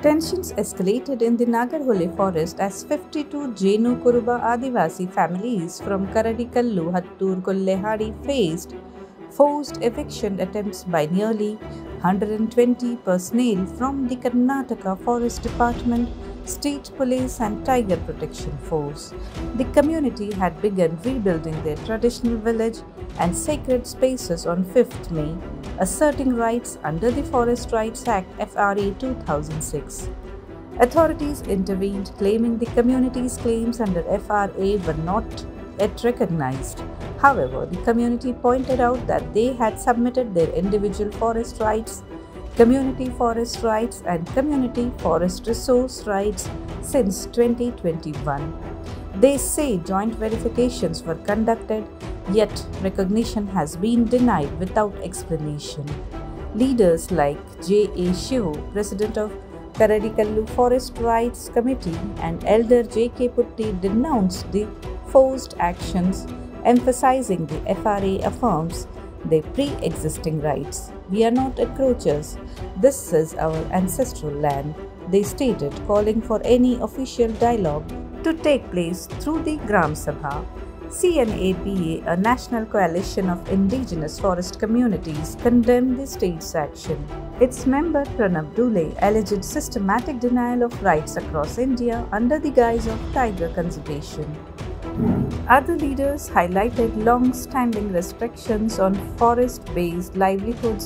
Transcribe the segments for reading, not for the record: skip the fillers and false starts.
Tensions escalated in the Nagarhole forest as 52 Jenu Kuruba Adivasi families from Karadikallu, Hattur, Kollehadi faced forced eviction attempts by nearly 120 personnel from the Karnataka Forest Department, State Police and Tiger Protection Force. The community had begun rebuilding their traditional village and sacred spaces on 5th May, asserting rights under the Forest Rights Act FRA 2006. Authorities intervened, claiming the community's claims under FRA were not yet recognized. However, the community pointed out that they had submitted their individual forest rights, community forest rights, and community forest resource rights since 2021. They say joint verifications were conducted, yet recognition has been denied without explanation. Leaders like J.A. Shivu, President of Karadikallu Forest Rights Committee, and Elder J.K. Putti denounced the forced actions, emphasizing the FRA affirms their pre-existing rights. "We are not encroachers. This is our ancestral land," they stated, calling for any official dialogue to take place through the Gram Sabha. CNAPA, a national coalition of indigenous forest communities, condemned the state's action. Its member Pranab Dule alleged systematic denial of rights across India under the guise of tiger conservation. Other leaders highlighted long-standing restrictions on forest-based livelihoods,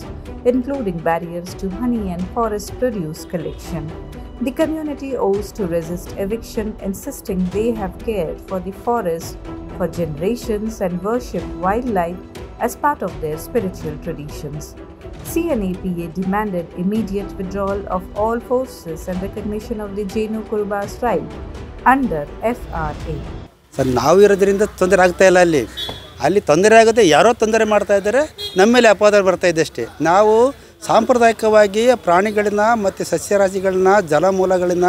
including barriers to honey and forest produce collection. The community owes to resist eviction, insisting they have cared for the forest for generations and worshipped wildlife as part of their spiritual traditions. CNAPA demanded immediate withdrawal of all forces and recognition of the Jenu Kuruba's right under FRA. Sir ನಾವು ಇರೋದ್ರಿಂದ ತೊಂದರೆ ಆಗ್ತಾಯಿಲ್ಲ. ಅಲ್ಲಿ ತೊಂದರೆ ಆಗುತ್ತೆ, ಯಾರೋ ತೊಂದರೆ ಮಾಡ್ತಾಯಿದ್ದಾರೆ, ನಮ್ಮ ಮೇಲೆ ಅಪವಾದ ಬರ್ತಾಯಿದೆ ಅಷ್ಟೇ. ನಾವು ಸಾಂಪ್ರದಾಯಿಕವಾಗಿ ಪ್ರಾಣಿಗಳನ್ನ ಮತ್ತು ಸಸ್ಯರಾಶಿಗಳನ್ನ ಜಲಮೂಲಗಳನ್ನ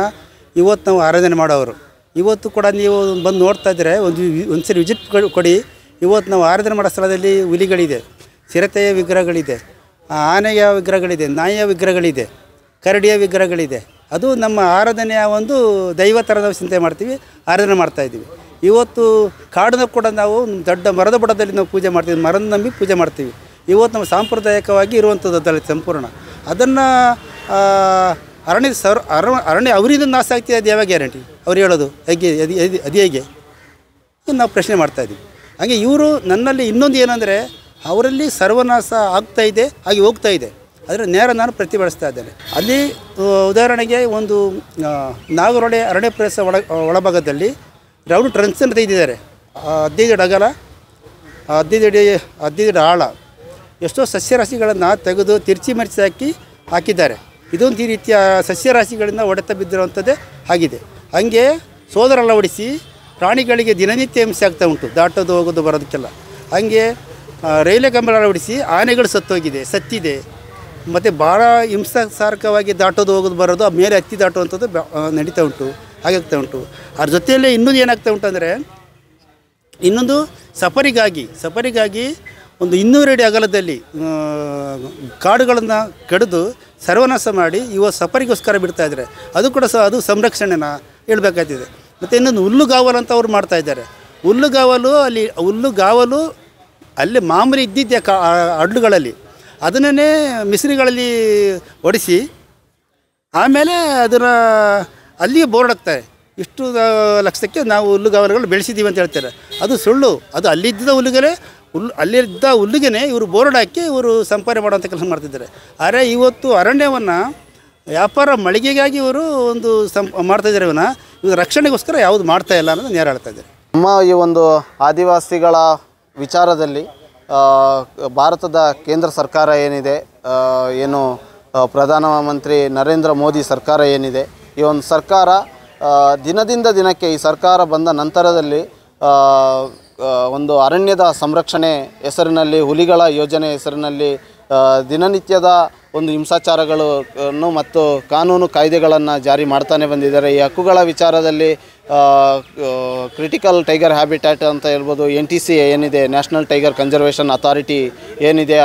ಇವತ್ತು ನಾವು ಆರಾಧನೆ ಮಾಡೋರು. ಇವತ್ತು ಕೂಡ ನೀವು ಬಂದು ನೋಡ್ತಾ ಇದ್ದರೆ ಒಂದು ಸರಿ ವಿಸಿಟ್ ಕೊಡಿ. ಇವತ್ತು ನಾವು ಆರಾಧನೆ ಮಾಡೋ ಸ್ಥಳದಲ್ಲಿ ಹುಲಿಗಳಿದೆ, ಚಿರತೆಯ ವಿಗ್ರಹಗಳಿದೆ, ಆನೆಯ ವಿಗ್ರಹಗಳಿದೆ, ನಾಯಿಯ ವಿಗ್ರಹಗಳಿದೆ, ಕರಡಿಯ ವಿಗ್ರಹಗಳಿದೆ. ಅದು ನಮ್ಮ ಆರಾಧನೆಯ ಒಂದು ದೈವ ಥರದ ಚಿಂತೆ ಮಾಡ್ತೀವಿ, ಆರಾಧನೆ ಮಾಡ್ತಾಯಿದ್ದೀವಿ. ಇವತ್ತು ಕಾಡನ್ನ ಕೂಡ ನಾವು ದೊಡ್ಡ ಮರದ ಬುಡದಲ್ಲಿ ನಾವು ಪೂಜೆ ಮಾಡ್ತೀವಿ, ಮರದ ನಂಬಿ ಪೂಜೆ ಮಾಡ್ತೀವಿ. ಇವತ್ತು ನಮ್ಮ ಸಾಂಪ್ರದಾಯಿಕವಾಗಿ ಇರುವಂಥದ್ದು ಸಂಪೂರ್ಣ ಅದನ್ನು ಅರಣ್ಯ ಅವರಿಂದ ನಾಶ ಆಗ್ತಿದೆ. ಅದು ಯಾವಾಗ ಗ್ಯಾರಂಟಿ? ಅವ್ರು ಹೇಳೋದು ಹೇಗೆ? ಅದು ಹೇಗೆ ನಾವು ಪ್ರಶ್ನೆ ಮಾಡ್ತಾಯಿದ್ದೀವಿ. ಹಾಗೆ ಇವರು ನನ್ನಲ್ಲಿ ಇನ್ನೊಂದು ಏನಂದರೆ ಅವರಲ್ಲಿ ಸರ್ವನಾಶ ಆಗ್ತಾಯಿದೆ, ಹಾಗೆ ಹೋಗ್ತಾ ಇದೆ. ಅದರ ನೇರ ನಾನು ಪ್ರತಿಭಟಿಸ್ತಾ ಇದ್ದೇನೆ. ಅಲ್ಲಿ ಉದಾಹರಣೆಗೆ ಒಂದು ನಾಗರಹೊಳೆ ಅರಣ್ಯ ಪ್ರದೇಶ ಒಳಭಾಗದಲ್ಲಿ ರೌಂಡ್ ಟ್ರೆನ್ಸ್ ಅಂತ ತೆಗೆದಿದ್ದಾರೆ. 15 ಅಡಿ ಅಗಲ, 15 ಅಡಿ ಆಳ, ಎಷ್ಟೋ ಸಸ್ಯರಾಶಿಗಳನ್ನು ತೆಗೆದು ತಿರ್ಚಿ ಮರ್ಚಿ ಹಾಕಿದ್ದಾರೆ. ಇದೊಂದು ಈ ರೀತಿಯ ಸಸ್ಯರಾಶಿಗಳಿಂದ ಹೊಡೆತ ಬಿದ್ದಿರುವಂಥದ್ದೇ ಆಗಿದೆ. ಹಾಗೆ ಸೋದರ ಅಳವಡಿಸಿ ಪ್ರಾಣಿಗಳಿಗೆ ದಿನನಿತ್ಯ ಹಿಂಸೆ ಆಗ್ತಾ ಉಂಟು, ದಾಟೋದು ಹೋಗೋದು ಬರೋದಕ್ಕೆಲ್ಲ. ಹಾಗೆ ರೈಲ್ವೆ ಕಂಬ ಅಳವಡಿಸಿ ಆನೆಗಳು ಸತ್ತಿದೆ. ಮತ್ತು ಭಾಳ ಹಿಂಸಾಸಾರಕವಾಗಿ ದಾಟೋದು ಹೋಗೋದು ಬರೋದು, ಮೇಲೆ ಹತ್ತಿ ದಾಟುವಂಥದ್ದು ನಡೀತಾ ಉಂಟು, ಹಾಗಾಗ್ತಾ ಉಂಟು. ಅದ್ರ ಜೊತೆಯಲ್ಲೇ ಇನ್ನೊಂದು ಏನಾಗ್ತಾ ಉಂಟು ಅಂದರೆ, ಇನ್ನೊಂದು ಸಫರಿಗಾಗಿ ಒಂದು 200 ಅಡಿ ಅಗಲದಲ್ಲಿ ಕಾಡುಗಳನ್ನು ಕಡಿದು ಸರ್ವನಾಶ ಮಾಡಿ ಇವತ್ತು ಸಫರಿಗೋಸ್ಕರ ಬಿಡ್ತಾಯಿದ್ದಾರೆ. ಅದು ಕೂಡ ಅದು ಸಂರಕ್ಷಣೆನ ಹೇಳ್ಬೇಕಾಗ್ತಿದೆ. ಮತ್ತು ಇನ್ನೊಂದು ಹುಲ್ಲುಗಾವಲು ಅಂತ ಅವ್ರು ಮಾಡ್ತಾಯಿದ್ದಾರೆ. ಹುಲ್ಲುಗಾವಲು ಅಲ್ಲಿ ಮಾಮೂಲಿ ಇದ್ದಿದ್ದೆ ಅಡ್ಲುಗಳಲ್ಲಿ ಅದನ್ನೇ ಮಿಸ್ರಿಗಳಲ್ಲಿ ಹೊಡಿಸಿ ಆಮೇಲೆ ಅದನ್ನು ಅಲ್ಲಿಯೇ ಬೋರ್ಡ್ ಹಾಕ್ತಾರೆ. ಇಷ್ಟು ಲಕ್ಷಕ್ಕೆ ನಾವು ಹುಲ್ಲುಗಾವಲುಗಳು ಬೆಳೆಸಿದ್ದೀವಿ ಅಂತ ಹೇಳ್ತಾರೆ. ಅದು ಸುಳ್ಳು. ಅದು ಅಲ್ಲಿದ್ದ ಹುಲ್ಲಿಗೆ ಇವರು ಬೋರ್ಡ್ ಹಾಕಿ ಇವರು ಸಂಪಾದನೆ ಮಾಡುವಂಥ ಕೆಲಸ ಮಾಡ್ತಿದ್ದಾರೆ. ಆದರೆ ಇವತ್ತು ಅರಣ್ಯವನ್ನು ವ್ಯಾಪಾರ ಮಳಿಗೆಗಾಗಿ ಇವರು ಒಂದು ಮಾಡ್ತಾಯಿದ್ದಾರೆ. ಇವರು ರಕ್ಷಣೆಗೋಸ್ಕರ ಯಾವುದು ಮಾಡ್ತಾಯಿಲ್ಲ ಅನ್ನೋದು ನೇರ ಹೇಳ್ತಾ ಇದ್ದಾರೆ. ನಮ್ಮ ಈ ಒಂದು ಆದಿವಾಸಿಗಳ ವಿಚಾರದಲ್ಲಿ ಭಾರತದ ಕೇಂದ್ರ ಸರ್ಕಾರ ಏನಿದೆ, ಏನು ಪ್ರಧಾನಮಂತ್ರಿ ನರೇಂದ್ರ ಮೋದಿ ಸರ್ಕಾರ ಏನಿದೆ, ಈ ಒಂದು ಸರ್ಕಾರ ದಿನದಿಂದ ದಿನಕ್ಕೆ ಈ ಸರ್ಕಾರ ಬಂದ ನಂತರದಲ್ಲಿ ಒಂದು ಅರಣ್ಯದ ಸಂರಕ್ಷಣೆ ಹೆಸರಿನಲ್ಲಿ, ಹುಲಿಗಳ ಯೋಜನೆ ಹೆಸರಿನಲ್ಲಿ ದಿನನಿತ್ಯದ ಒಂದು ಹಿಂಸಾಚಾರಗಳನ್ನು ಮತ್ತು ಕಾನೂನು ಕಾಯ್ದೆಗಳನ್ನು ಜಾರಿ ಮಾಡ್ತಾನೆ ಬಂದಿದ್ದಾರೆ. ಈ ಹಕ್ಕುಗಳ ವಿಚಾರದಲ್ಲಿ ಕ್ರಿಟಿಕಲ್ ಟೈಗರ್ ಹ್ಯಾಬಿಟ್ಯಾಟ್ ಅಂತ ಹೇಳ್ಬೋದು, NTC ಏನಿದೆ, ನ್ಯಾಷನಲ್ ಟೈಗರ್ ಕನ್ಸರ್ವೇಷನ್ ಅಥಾರಿಟಿ ಏನಿದೆ,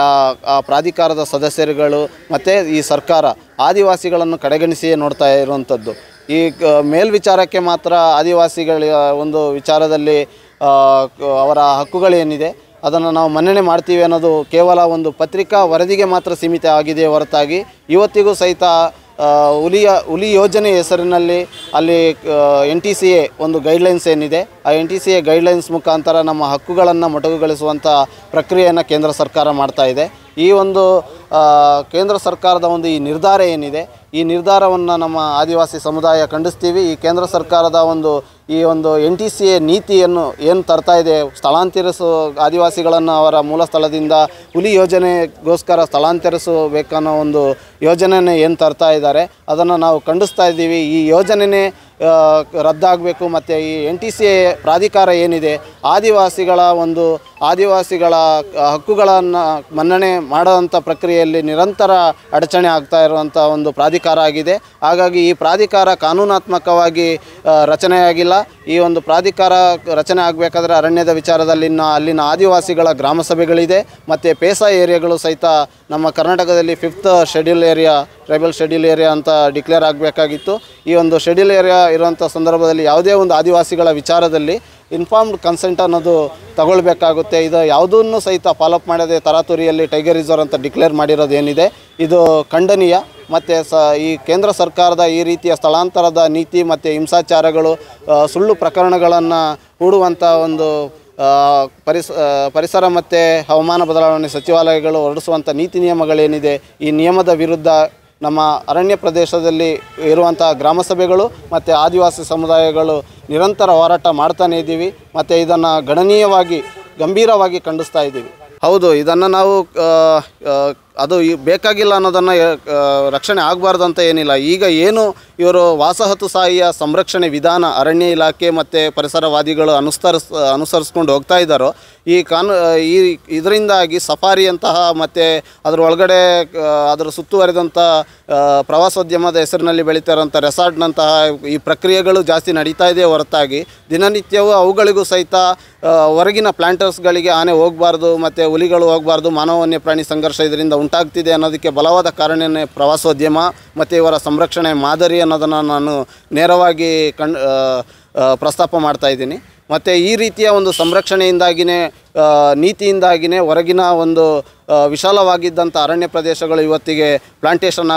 ಆ ಪ್ರಾಧಿಕಾರದ ಸದಸ್ಯರುಗಳು ಮತ್ತು ಈ ಸರ್ಕಾರ ಆದಿವಾಸಿಗಳನ್ನು ಕಡೆಗಣಿಸಿಯೇ ನೋಡ್ತಾ ಇರುವಂಥದ್ದು. ಈ ಮೇಲ್ವಿಚಾರಕ್ಕೆ ಮಾತ್ರ ಆದಿವಾಸಿಗಳ ಒಂದು ವಿಚಾರದಲ್ಲಿ ಅವರ ಹಕ್ಕುಗಳೇನಿದೆ ಅದನ್ನು ನಾವು ಮನ್ನಣೆ ಮಾಡ್ತೀವಿ ಅನ್ನೋದು ಕೇವಲ ಒಂದು ಪತ್ರಿಕಾ ವರದಿಗೆ ಮಾತ್ರ ಸೀಮಿತ ಆಗಿದೆ ಹೊರತಾಗಿ ಇವತ್ತಿಗೂ ಸಹಿತ ಹುಲಿ ಯೋಜನೆ ಹೆಸರಿನಲ್ಲಿ ಅಲ್ಲಿ NTCA ಒಂದು ಗೈಡ್ಲೈನ್ಸ್ ಏನಿದೆ, ಆ NTCA ಗೈಡ್ಲೈನ್ಸ್ ಮುಖಾಂತರ ನಮ್ಮ ಹಕ್ಕುಗಳನ್ನು ಮೊಟಕುಗೊಳಿಸುವಂಥ ಪ್ರಕ್ರಿಯೆಯನ್ನು ಕೇಂದ್ರ ಸರ್ಕಾರ ಮಾಡ್ತಾ ಇದೆ. ಈ ಒಂದು ಕೇಂದ್ರ ಸರ್ಕಾರದ ಒಂದು ಈ ನಿರ್ಧಾರ ಏನಿದೆ, ಈ ನಿರ್ಧಾರವನ್ನು ನಮ್ಮ ಆದಿವಾಸಿ ಸಮುದಾಯ ಖಂಡಿಸ್ತೀವಿ. ಈ ಕೇಂದ್ರ ಸರ್ಕಾರದ ಈ ಒಂದು NTCA ನೀತಿಯನ್ನು ಏನು ತರ್ತಾ ಇದೆ, ಆದಿವಾಸಿಗಳನ್ನು ಅವರ ಮೂಲ ಸ್ಥಳದಿಂದ ಹುಲಿ ಯೋಜನೆಗೋಸ್ಕರ ಸ್ಥಳಾಂತರಿಸಬೇಕನ್ನೋ ಒಂದು ಯೋಜನೆಯನ್ನು ಏನು ತರ್ತಾ ಇದ್ದಾರೆ ಅದನ್ನು ನಾವು ಖಂಡಿಸ್ತಾ ಇದ್ದೀವಿ. ಈ ಯೋಜನೆಯೇ ರದ್ದಾಗಬೇಕು ಮತ್ತು ಈ NTCA ಪ್ರಾಧಿಕಾರ ಏನಿದೆ ಆದಿವಾಸಿಗಳ ಹಕ್ಕುಗಳನ್ನು ಮನ್ನಣೆ ಮಾಡುವಂಥ ಪ್ರಕ್ರಿಯೆಯಲ್ಲಿ ನಿರಂತರ ಅಡಚಣೆ ಆಗ್ತಾ ಇರುವಂಥ ಒಂದು ಪ್ರಾಧಿಕಾರ ಆಗಿದೆ. ಹಾಗಾಗಿ ಈ ಪ್ರಾಧಿಕಾರ ಕಾನೂನಾತ್ಮಕವಾಗಿ ರಚನೆಯಾಗಿಲ್ಲ. ಈ ಒಂದು ಪ್ರಾಧಿಕಾರ ರಚನೆ ಆಗಬೇಕಾದ್ರೆ ಅರಣ್ಯದ ವಿಚಾರದಲ್ಲಿ ಅಲ್ಲಿನ ಆದಿವಾಸಿಗಳ ಗ್ರಾಮ ಸಭೆಗಳಿದೆ ಮತ್ತು ಪೇಸಾ ಏರಿಯಾಗಳು ಸಹಿತ ನಮ್ಮ ಕರ್ನಾಟಕದಲ್ಲಿ 5th schedule area, tribal schedule area ಅಂತ ಡಿಕ್ಲೇರ್ ಆಗಬೇಕಾಗಿತ್ತು. ಈ ಒಂದು ಶೆಡ್ಯೂಲ್ ಏರಿಯಾ ಇರುವಂಥ ಸಂದರ್ಭದಲ್ಲಿ ಯಾವುದೇ ಒಂದು ಆದಿವಾಸಿಗಳ ವಿಚಾರದಲ್ಲಿ ಇನ್ಫಾರ್ಮ್ಡ್ ಕನ್ಸೆಂಟ್ ಅನ್ನೋದು ತಗೊಳ್ಬೇಕಾಗುತ್ತೆ. ಇದು ಯಾವುದನ್ನು ಸಹಿತ ಫಾಲೋಅಪ್ ಮಾಡದೆ ತರಾತುರಿಯಲ್ಲಿ ಟೈಗರ್ ರಿಸರ್ವ್ ಅಂತ ಡಿಕ್ಲೇರ್ ಮಾಡಿರೋದು ಏನಿದೆ ಇದು ಖಂಡನೀಯ. ಮತ್ತು ಈ ಕೇಂದ್ರ ಸರ್ಕಾರದ ಈ ರೀತಿಯ ಸ್ಥಳಾಂತರದ ನೀತಿ ಮತ್ತು ಹಿಂಸಾಚಾರಗಳು, ಸುಳ್ಳು ಪ್ರಕರಣಗಳನ್ನು ಹೂಡುವಂಥ ಒಂದು ಪರಿಸರ ಮತ್ತು ಹವಾಮಾನ ಬದಲಾವಣೆ ಸಚಿವಾಲಯಗಳು ಹೊರಡಿಸುವಂಥ ನೀತಿ ನಿಯಮಗಳೇನಿದೆ, ಈ ನಿಯಮದ ವಿರುದ್ಧ ನಮ್ಮ ಅರಣ್ಯ ಪ್ರದೇಶದಲ್ಲಿ ಇರುವಂಥ ಗ್ರಾಮ ಸಭೆಗಳು ಮತ್ತು ಆದಿವಾಸಿ ಸಮುದಾಯಗಳು ನಿರಂತರ ಹೋರಾಟ ಮಾಡ್ತಾನೇ ಇದ್ದೀವಿ ಮತ್ತು ಇದನ್ನು ಗಂಭೀರವಾಗಿ ಖಂಡಿಸ್ತಾ ಇದ್ದೀವಿ. ಹೌದು, ಇದನ್ನು ನಾವು ಅದು ಬೇಕಾಗಿಲ್ಲ ಅನ್ನೋದನ್ನು ರಕ್ಷಣೆ ಆಗಬಾರ್ದು ಅಂತ ಏನಿಲ್ಲ. ಈಗ ಏನು ಇವರು ವಾಸಹತುಸಾಹಿಯ ಸಂರಕ್ಷಣೆ ವಿಧಾನ ಅರಣ್ಯ ಇಲಾಖೆ ಮತ್ತು ಪರಿಸರವಾದಿಗಳು ಅನುಸರಿಸ್ಕೊಂಡು ಹೋಗ್ತಾ ಇದ್ದಾರೋ ಇದರಿಂದಾಗಿ ಸಫಾರಿಯಂತಹ ಮತ್ತು ಅದರ ಒಳಗಡೆ ಅದರ ಸುತ್ತುವರೆದಂಥ ಪ್ರವಾಸೋದ್ಯಮದ ಹೆಸರಿನಲ್ಲಿ ಬೆಳೀತಾ ಇರೋಂಥ ರೆಸಾರ್ಟ್ನಂತಹ ಈ ಪ್ರಕ್ರಿಯೆಗಳು ಜಾಸ್ತಿ ನಡೀತಾ ಇದೆ ಹೊರತಾಗಿ ದಿನನಿತ್ಯವೂ ಅವುಗಳಿಗೂ ಸಹಿತ ಹೊರಗಿನ ಪ್ಲಾಂಟರ್ಸ್ಗಳಿಗೆ ಆನೆ ಹೋಗಬಾರ್ದು ಮತ್ತು ಹುಲಿಗಳು ಹೋಗಬಾರ್ದು, ಮಾನವ ವನ್ಯ ಪ್ರಾಣಿ ಸಂಘರ್ಷ ಇದರಿಂದ ಉಂಟಾಗ್ತಿದೆ ಅನ್ನೋದಕ್ಕೆ ಬಲವಾದ ಕಾರಣನೇ ಪ್ರವಾಸೋದ್ಯಮ ಮತ್ತು ಇವರ ಸಂರಕ್ಷಣೆ ಮಾದರಿ ಅನ್ನೋದನ್ನು ನಾನು ನೇರವಾಗಿ ಪ್ರಸ್ತಾಪ ಮಾಡ್ತಾ ಇದ್ದೀನಿ. ಮತ್ತು ಈ ರೀತಿಯ ಒಂದು ಸಂರಕ್ಷಣೆಯಿಂದಾಗಿಯೇ ನೀತಿಯಿಂದಾಗಿಯೇ ಹೊರಗಿನ ಒಂದು ವಿಶಾಲವಾಗಿದ್ದಂಥ ಅರಣ್ಯ ಪ್ರದೇಶಗಳು ಇವತ್ತಿಗೆ ಪ್ಲಾಂಟೇಷನ್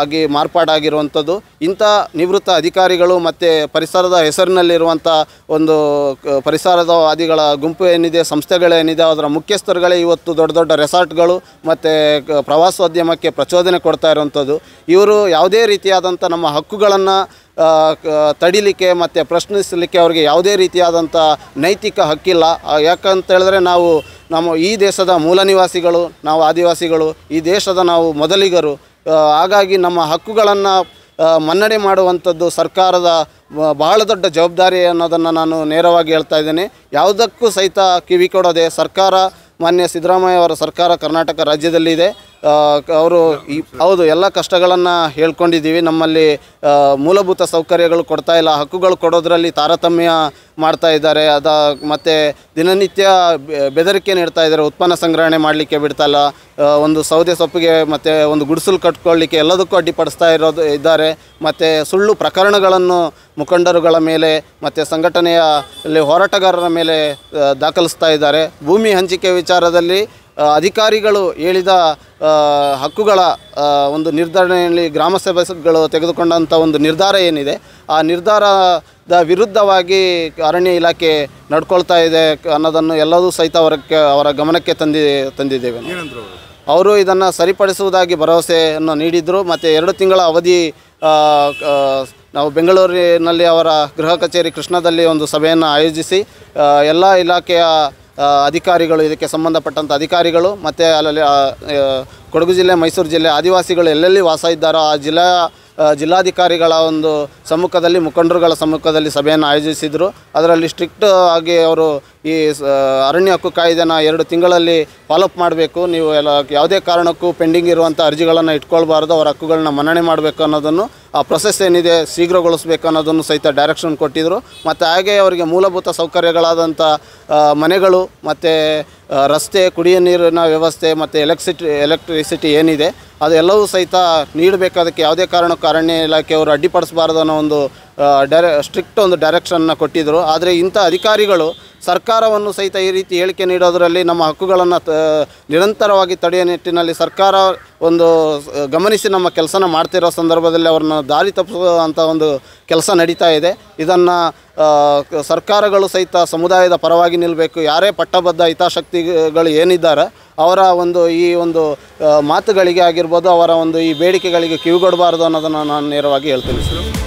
ಆಗಿ ಮಾರ್ಪಾಡಾಗಿರುವಂಥದ್ದು. ಇಂಥ ನಿವೃತ್ತ ಅಧಿಕಾರಿಗಳು ಮತ್ತು ಪರಿಸರದ ಹೆಸರಿನಲ್ಲಿರುವಂಥ ಒಂದು ಪರಿಸರವಾದಿಗಳ ಗುಂಪು ಏನಿದೆ, ಸಂಸ್ಥೆಗಳೇನಿದೆ, ಅದರ ಮುಖ್ಯಸ್ಥರುಗಳೇ ಇವತ್ತು ದೊಡ್ಡ ದೊಡ್ಡ ರೆಸಾರ್ಟ್ಗಳು ಮತ್ತು ಪ್ರವಾಸೋದ್ಯಮಕ್ಕೆ ಪ್ರಚೋದನೆ ಕೊಡ್ತಾ ಇರುವಂಥದ್ದು. ಇವರು ಯಾವುದೇ ರೀತಿಯಾದಂಥ ನಮ್ಮ ಹಕ್ಕುಗಳನ್ನು ತಡಿಲಿಕ್ಕೆ ಮತ್ತು ಪ್ರಶ್ನಿಸಲಿಕ್ಕೆ ಅವ್ರಿಗೆ ಯಾವುದೇ ರೀತಿಯಾದಂಥ ನೈತಿಕ ಹಕ್ಕಿಲ್ಲ. ಯಾಕಂತ ಹೇಳಿದ್ರೆ ನಮ್ಮ ಈ ದೇಶದ ಮೂಲ ನಿವಾಸಿಗಳು, ನಾವು ಆದಿವಾಸಿಗಳು, ಈ ದೇಶದ ನಾವು ಮೊದಲಿಗರು. ಹಾಗಾಗಿ ನಮ್ಮ ಹಕ್ಕುಗಳನ್ನು ಮನ್ನಣೆ ಮಾಡುವಂಥದ್ದು ಸರ್ಕಾರದ ಬಹಳ ದೊಡ್ಡ ಜವಾಬ್ದಾರಿ ಅನ್ನೋದನ್ನು ನಾನು ನೇರವಾಗಿ ಹೇಳ್ತಾ ಇದ್ದೇನೆ. ಯಾವುದಕ್ಕೂ ಸಹಿತ ಕಿವಿ ಕೊಡೋದೆ ಸರ್ಕಾರ, ಮಾನ್ಯ ಸಿದ್ದರಾಮಯ್ಯ ಅವರ ಸರ್ಕಾರ ಕರ್ನಾಟಕ ರಾಜ್ಯದಲ್ಲಿದೆ. ಅವರು ಹೌದು ಎಲ್ಲ ಕಷ್ಟಗಳನ್ನು ಹೇಳ್ಕೊಂಡಿದ್ದೀವಿ. ನಮ್ಮಲ್ಲಿ ಮೂಲಭೂತ ಸೌಕರ್ಯಗಳು ಕೊಡ್ತಾ ಇಲ್ಲ, ಹಕ್ಕುಗಳು ಕೊಡೋದ್ರಲ್ಲಿ ತಾರತಮ್ಯ ಮಾಡ್ತಾ ಇದ್ದಾರೆ. ಮತ್ತು ದಿನನಿತ್ಯ ಬೆದರಿಕೆ ನೀಡ್ತಾ ಇದ್ದಾರೆ, ಉತ್ಪನ್ನ ಸಂಗ್ರಹಣೆ ಮಾಡಲಿಕ್ಕೆ ಬಿಡ್ತಾಯಿಲ್ಲ, ಒಂದು ಸೌದೆ ಸೊಪ್ಪಿಗೆ ಮತ್ತು ಒಂದು ಗುಡಿಸಲು ಕಟ್ಕೊಳ್ಳಿಕ್ಕೆ ಎಲ್ಲದಕ್ಕೂ ಅಡ್ಡಿಪಡಿಸ್ತಾ ಇದ್ದಾರೆ. ಮತ್ತು ಸುಳ್ಳು ಪ್ರಕರಣಗಳನ್ನು ಮುಖಂಡರುಗಳ ಮೇಲೆ ಮತ್ತು ಸಂಘಟನೆಯಲ್ಲಿ ಹೋರಾಟಗಾರರ ಮೇಲೆ ದಾಖಲಿಸ್ತಾ ಇದ್ದಾರೆ. ಭೂಮಿ ಹಂಚಿಕೆ ವಿಚಾರದಲ್ಲಿ ಅಧಿಕಾರಿಗಳು ಹೇಳಿದ ಹಕ್ಕುಗಳ ಒಂದು ನಿರ್ಧರಣೆಯಲ್ಲಿ ಗ್ರಾಮ ಸಭೆಗಳು ತೆಗೆದುಕೊಂಡಂಥ ಒಂದು ನಿರ್ಧಾರ ಏನಿದೆ, ಆ ನಿರ್ಧಾರದ ವಿರುದ್ಧವಾಗಿ ಅರಣ್ಯ ಇಲಾಖೆ ನಡ್ಕೊಳ್ತಾ ಇದೆ ಅನ್ನೋದನ್ನು ಎಲ್ಲದೂ ಸಹಿತ ಅವರ ಗಮನಕ್ಕೆ ತಂದಿದ್ದೇವೆ. ಅವರು ಇದನ್ನು ಸರಿಪಡಿಸುವುದಾಗಿ ಭರವಸೆಯನ್ನು ನೀಡಿದರು. ಮತ್ತು 2 ತಿಂಗಳ ಅವಧಿ ನಾವು ಬೆಂಗಳೂರಿನಲ್ಲಿ ಅವರ ಗೃಹ ಕಚೇರಿ ಕೃಷ್ಣದಲ್ಲಿ ಒಂದು ಸಭೆಯನ್ನು ಆಯೋಜಿಸಿ ಎಲ್ಲ ಇಲಾಖೆಯ ಅಧಿಕಾರಿಗಳು, ಇದಕ್ಕೆ ಸಂಬಂಧಪಟ್ಟಂಥ ಅಧಿಕಾರಿಗಳು ಮತ್ತು ಅಲ್ಲಲ್ಲಿ ಕೊಡಗು ಜಿಲ್ಲೆ, ಮೈಸೂರು ಜಿಲ್ಲೆ ಆದಿವಾಸಿಗಳು ಎಲ್ಲೆಲ್ಲಿ ವಾಸ ಇದ್ದಾರೋ ಆ ಜಿಲ್ಲಾ ಜಿಲ್ಲಾಧಿಕಾರಿಗಳ ಒಂದು ಸಮ್ಮುಖದಲ್ಲಿ ಮುಖಂಡರುಗಳ ಸಮ್ಮುಖದಲ್ಲಿ ಸಭೆಯನ್ನು ಆಯೋಜಿಸಿದರು. ಅದರಲ್ಲಿ ಸ್ಟ್ರಿಕ್ಟ್ ಆಗಿ ಅವರು ಈ ಅರಣ್ಯ ಹಕ್ಕು ಕಾಯ್ದೆನ 2 ತಿಂಗಳಲ್ಲಿ ಫಾಲೋಅಪ್ ಮಾಡಬೇಕು, ನೀವು ಯಾವುದೇ ಕಾರಣಕ್ಕೂ ಪೆಂಡಿಂಗ್ ಇರುವಂಥ ಅರ್ಜಿಗಳನ್ನು ಇಟ್ಕೊಳ್ಬಾರ್ದು, ಅವರ ಹಕ್ಕುಗಳನ್ನ ಮನ್ನಣೆ ಮಾಡಬೇಕು ಅನ್ನೋದನ್ನು, ಆ ಪ್ರೊಸೆಸ್ ಏನಿದೆ ಶೀಘ್ರಗೊಳಿಸಬೇಕು ಅನ್ನೋದನ್ನು ಸಹಿತ ಡೈರೆಕ್ಷನ್ ಕೊಟ್ಟಿದ್ದರು. ಮತ್ತು ಹಾಗೆ ಅವರಿಗೆ ಮೂಲಭೂತ ಸೌಕರ್ಯಗಳಾದಂಥ ಮನೆಗಳು ಮತ್ತು ರಸ್ತೆ, ಕುಡಿಯ ನೀರಿನ ವ್ಯವಸ್ಥೆ ಮತ್ತು ಎಲೆಕ್ಟ್ರಿಸಿಟಿ ಏನಿದೆ ಅದೆಲ್ಲವೂ ಸಹಿತ ನೀಡಬೇಕು. ಅದಕ್ಕೆ ಯಾವುದೇ ಕಾರಣಕ್ಕೂ ಅರಣ್ಯ ಇಲಾಖೆಯವರು ಅಡ್ಡಿಪಡಿಸಬಾರ್ದು ಅನ್ನೋ ಒಂದು ಸ್ಟ್ರಿಕ್ಟ್ ಒಂದು ಡೈರೆಕ್ಷನ್ನ ಕೊಟ್ಟಿದ್ದರು. ಆದರೆ ಇಂಥ ಅಧಿಕಾರಿಗಳು ಸರ್ಕಾರವನ್ನು ಸಹಿತ ಈ ರೀತಿ ಹೇಳಿಕೆ ನೀಡೋದರಲ್ಲಿ ನಮ್ಮ ಹಕ್ಕುಗಳನ್ನು ನಿರಂತರವಾಗಿ ತಡೆಯುವ ನಿಟ್ಟಿನಲ್ಲಿ ಸರ್ಕಾರ ಒಂದು ಗಮನಿಸಿ ನಮ್ಮ ಕೆಲಸನ ಮಾಡ್ತಿರೋ ಸಂದರ್ಭದಲ್ಲಿ ಅವ್ರನ್ನ ದಾರಿ ತಪ್ಪಿಸುವಂಥ ಒಂದು ಕೆಲಸ ನಡೀತಾ ಇದೆ. ಇದನ್ನು ಸರ್ಕಾರಗಳು ಸಹಿತ ಸಮುದಾಯದ ಪರವಾಗಿ ನಿಲ್ಲಬೇಕು. ಯಾರೇ ಪಟ್ಟಬದ್ಧ ಹಿತಾಸಕ್ತಿಗಳು ಏನಿದ್ದಾರೆ ಅವರ ಈ ಒಂದು ಮಾತುಗಳಿಗೆ ಆಗಿರ್ಬೋದು, ಅವರ ಈ ಬೇಡಿಕೆಗಳಿಗೆ ಕಿವಿಗೊಡಬಾರ್ದು ಅನ್ನೋದನ್ನು ನಾನು ನೇರವಾಗಿ ಹೇಳ್ತೀನಿ ಸರ್.